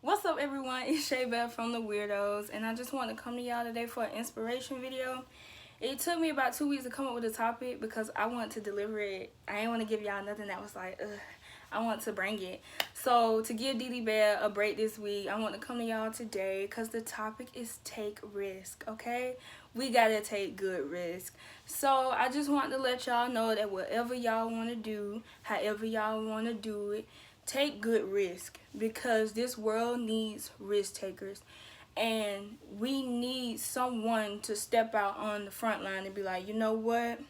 What's up, everyone? It's Shay Beth from the Weir-Dos, and I just want to come to y'all today for an inspiration video. It took me about 2 weeks to come up with a topic because I want to deliver it. I didn't want to give y'all nothing that was like, ugh. I want to bring it. So to give Dee Bear a break this week, I want to come to y'all today because the topic is take risk, okay? We gotta take good risk. So I just want to let y'all know that whatever y'all want to do, however y'all want to do it, take good risk because this world needs risk takers. And we need someone to step out on the front line and be like, you know what?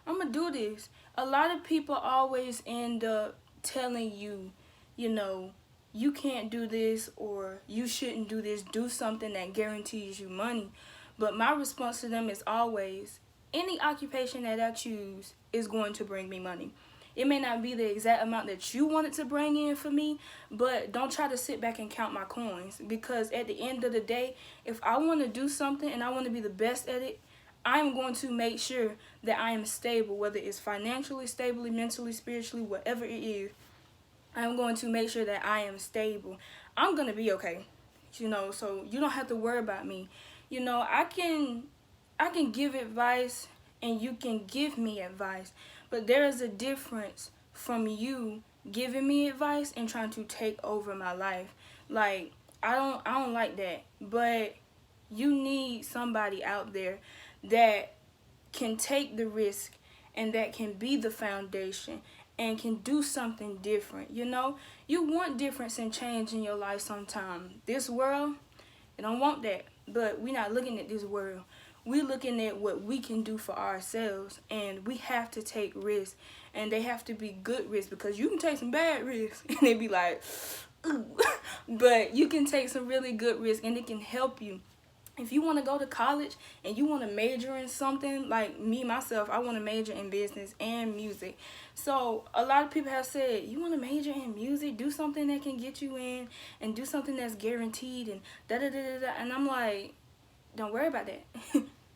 I'm gonna do this. A lot of people always end up telling you, you can't do this or you shouldn't do this. Do something that guarantees you money. But my response to them is always, any occupation that I choose is going to bring me money. It may not be the exact amount that you want it to bring in for me, but don't try to sit back and count my coins, because at the end of the day, if I want to do something and I want to be the best at it, I'm going to make sure that I am stable, whether it's financially, stably, mentally, spiritually, whatever it is. I'm going to make sure that I am stable. I'm going to be okay, so you don't have to worry about me. I can give advice and you can give me advice, but there is a difference from you giving me advice and trying to take over my life. Like, I don't like that. But you need somebody out there that can take the risk and that can be the foundation and can do something different. You want difference and change in your life sometime. This world, it don't want that. But we're not looking at this world. We're looking at what we can do for ourselves, and we have to take risks, and they have to be good risks, because you can take some bad risks and they be like, ooh. But you can take some really good risks and it can help you. If you want to go to college and you want to major in something, like me, myself, I want to major in business and music. So a lot of people have said, you want to major in music, do something that can get you in and do something that's guaranteed and da-da-da-da-da. And I'm like, don't worry about that.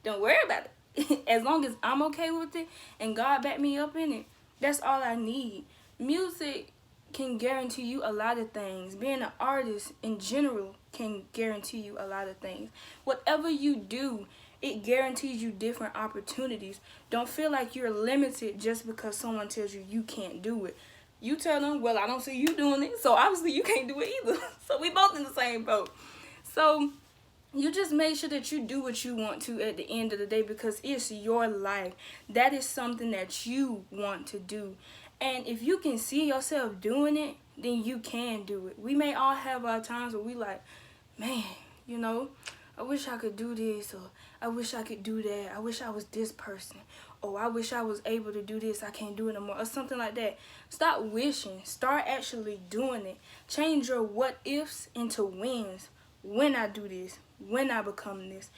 Don't worry about it. As long as I'm okay with it and God back me up in it, that's all I need. Music can guarantee you a lot of things. Being an artist in general can guarantee you a lot of things. Whatever you do, it guarantees you different opportunities. Don't feel like you're limited just because someone tells you you can't do it. You tell them, well, I don't see you doing it, so obviously you can't do it either. So we both in the same boat. So you just make sure that you do what you want to at the end of the day, because it's your life. That is something that you want to do. And if you can see yourself doing it, then you can do it. We may all have our times where we like, man, I wish I could do this, or I wish I could do that. I wish I was this person. Or I wish I was able to do this. I can't do it no more. Or something like that. Stop wishing. Start actually doing it. Change your what ifs into wins. When I do this, when I become this,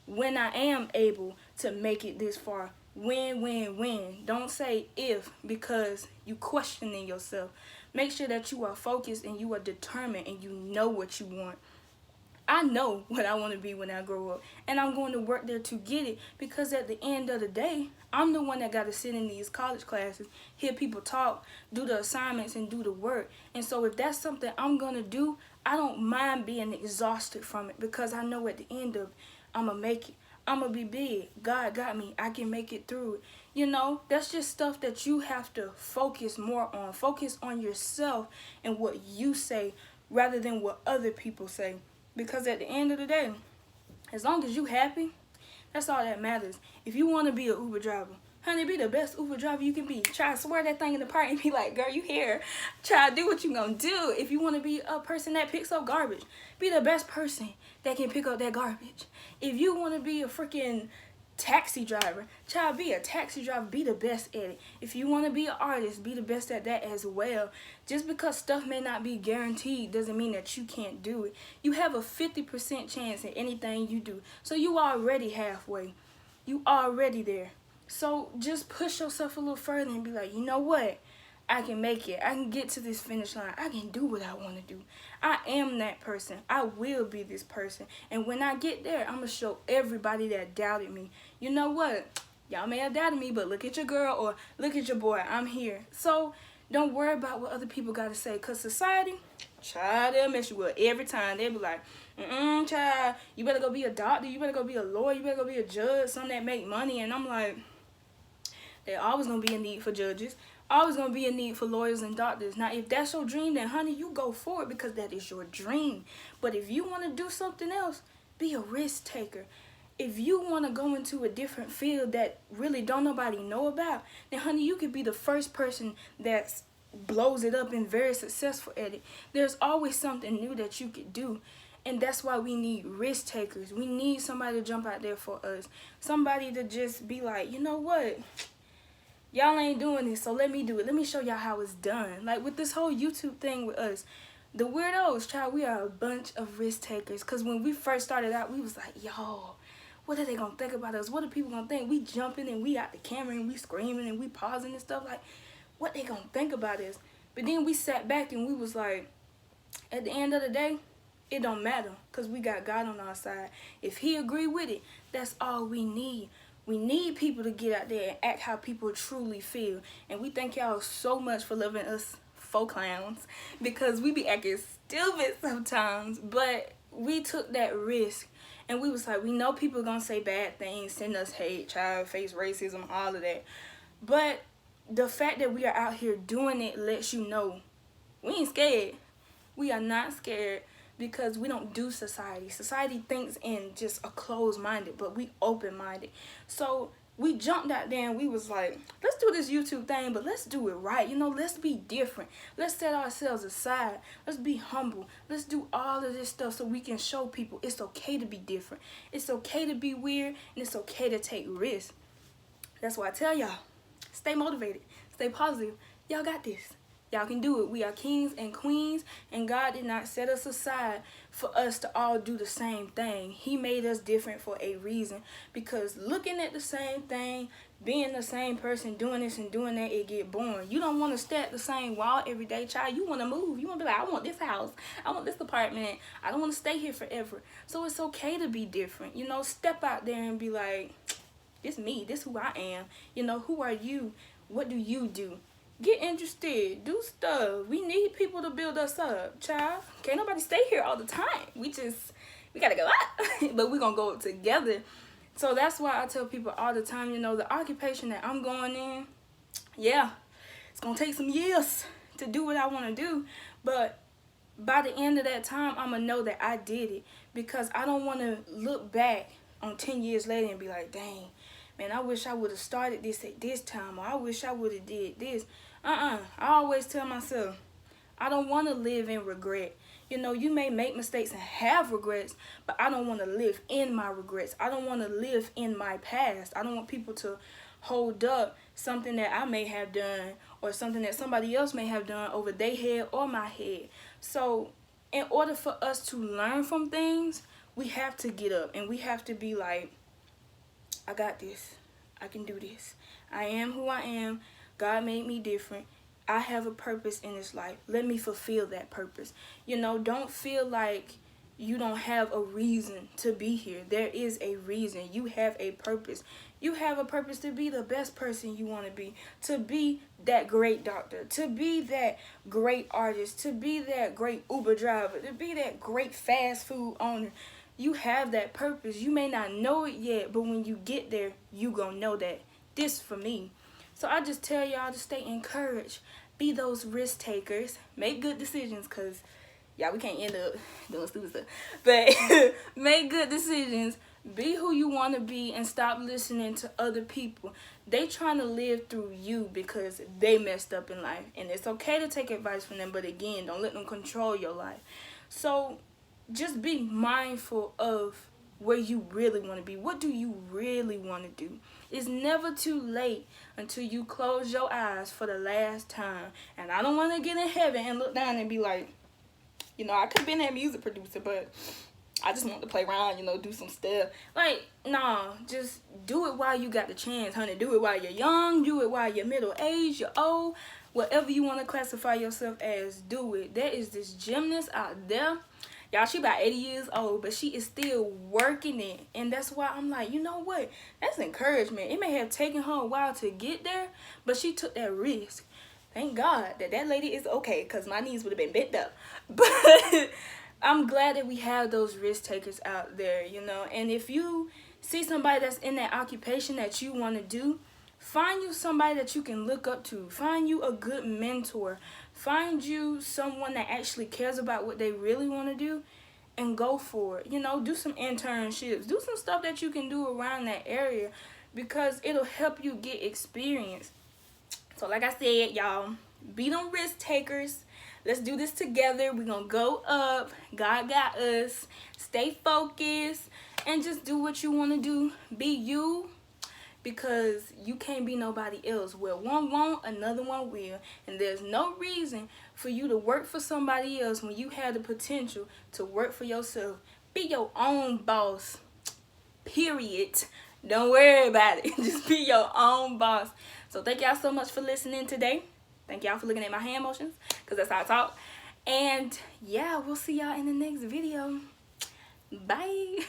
when I am able to make it this far, when. Don't say if, because you questioning yourself. Make sure that you are focused and you are determined and you know what you want. I know what I want to be when I grow up, and I'm going to work there to get it, because at the end of the day, I'm the one that got to sit in these college classes, hear people talk, do the assignments, and do the work. And so if that's something I'm going to do, I don't mind being exhausted from it, because I know at the end of it, I'm going to make it. I'm going to be big. God got me. I can make it through it. That's just stuff that you have to focus more on. Focus on yourself and what you say rather than what other people say. Because at the end of the day, as long as you happy, that's all that matters. If you want to be an Uber driver, honey, be the best Uber driver you can be. Try to swear that thing in the park and be like, girl, you here. Try to do what you gonna do. If you want to be a person that picks up garbage, be the best person that can pick up that garbage. If you want to be a freaking taxi driver, try to be a taxi driver, be the best at it. If you want to be an artist, be the best at that as well. Just because stuff may not be guaranteed doesn't mean that you can't do it. You have a 50% chance in anything you do, so you already halfway. You already there. So just push yourself a little further and be like, you know what? I can make it. I can get to this finish line. I can do what I want to do. I am that person. I will be this person. And when I get there, I'm going to show everybody that doubted me, you know what? Y'all may have doubted me, but look at your girl or look at your boy. I'm here. So Don't worry about what other people got to say. Because society, child, they'll mess you up every time. They'll be like, child, you better go be a doctor. You better go be a lawyer. You better go be a judge. Something that make money. And I'm like, there's always going to be a need for judges. Always going to be a need for lawyers and doctors. Now, if that's your dream, then, honey, you go for it because that is your dream. But if you want to do something else, be a risk taker. If you want to go into a different field that really don't nobody know about, then, honey, you could be the first person that blows it up and very successful at it. There's always something new that you could do. And that's why we need risk takers. We need somebody to jump out there for us. Somebody to just be like, you know what? Y'all ain't doing this, so let me do it. Let me show y'all how it's done. Like with this whole YouTube thing with us. The Weir-Dos, child, we are a bunch of risk takers. Because when we first started out, we was like, yo, what are they going to think about us? What are people going to think? We jumping and we out the camera and we screaming and we pausing and stuff. Like, what they going to think about us? But then we sat back and we was like, at the end of the day, it don't matter. Because we got God on our side. If he agree with it, that's all we need. We need people to get out there and act how people truly feel. And we thank y'all so much for loving us faux clowns. Because we be acting stupid sometimes. But we took that risk. And we was like, we know people gonna say bad things, send us hate, child, face racism, all of that. But the fact that we are out here doing it lets you know we ain't scared. We are not scared because we don't do society. Society thinks in just a closed-minded, but we open-minded. So we jumped out there and we was like, let's do this YouTube thing, but let's do it right. You know, let's be different. Let's set ourselves aside. Let's be humble. Let's do all of this stuff so we can show people it's okay to be different. It's okay to be weird, and it's okay to take risks. That's why I tell y'all, stay motivated, stay positive. Y'all got this. Y'all can do it. We are kings and queens, and God did not set us aside for us to all do the same thing. He made us different for a reason, because looking at the same thing, being the same person, doing this and doing that, it get boring. You don't want to stay at the same wall every day, child. You want to move. You want to be like, I want this house. I want this apartment. I don't want to stay here forever. So it's okay to be different. You know, step out there and be like, this me. This who I am. You know, who are you? What do you do? Get interested. Do stuff. We need people to build us up, child. Can't nobody stay here all the time. We gotta go out. But we gonna go up together. So that's why I tell people all the time, you know, the occupation that I'm going in, yeah, it's gonna take some years to do what I want to do. But by the end of that time, I'm gonna know that I did it. Because I don't want to look back on 10 years later and be like, dang, man, I wish I would have started this at this time, or I wish I would have did this. I always tell myself, I don't want to live in regret. You know, you may make mistakes and have regrets, but I don't want to live in my regrets. I don't want to live in my past. I don't want people to hold up something that I may have done or something that somebody else may have done over their head or my head. So in order for us to learn from things, we have to get up and we have to be like, I got this. I can do this. I am who I am. God made me different. I have a purpose in this life. Let me fulfill that purpose. You know, don't feel like you don't have a reason to be here. There is a reason. You have a purpose. You have a purpose to be the best person you want to be that great doctor, to be that great artist, to be that great Uber driver, to be that great fast food owner. You have that purpose. You may not know it yet, but when you get there, you gonna know that this for me. So I just tell y'all to stay encouraged. Be those risk takers. Make good decisions, because, yeah, we can't end up doing stupid stuff. But make good decisions. Be who you want to be and stop listening to other people. They trying to live through you because they messed up in life. And it's okay to take advice from them, but again, don't let them control your life. So just be mindful of where you really want to be. What do you really want to do? It's never too late until you close your eyes for the last time. And I don't want to get in heaven and look down and be like, you know, I could have been that music producer, but I just want to play around, you know, do some stuff. Like, nah, just do it while you got the chance, honey. Do it while you're young. Do it while you're middle-aged, you're old. Whatever you want to classify yourself as, do it. There is this gymnast out there. Y'all, she about 80 years old, but she is still working it. And that's why I'm like, you know what? That's encouragement. It may have taken her a while to get there, but she took that risk. Thank God that lady is okay, because my knees would have been bent up. But I'm glad that we have those risk takers out there, you know. And if you see somebody that's in that occupation that you want to do, find you somebody that you can look up to. Find you a good mentor. Find you someone that actually cares about what they really want to do, and go for it. You know, do some internships. Do some stuff that you can do around that area, because it'll help you get experience. So like I said, y'all, be them risk takers. Let's do this together. We're going to go up. God got us. Stay focused. And just do what you want to do. Be you. Because you can't be nobody else. Where one won't, another one will. And there's no reason for you to work for somebody else when you have the potential to work for yourself. Be your own boss. Period. Don't worry about it. Just be your own boss. So thank y'all so much for listening today. Thank y'all for looking at my hand motions, because that's how I talk. And yeah, we'll see y'all in the next video. Bye.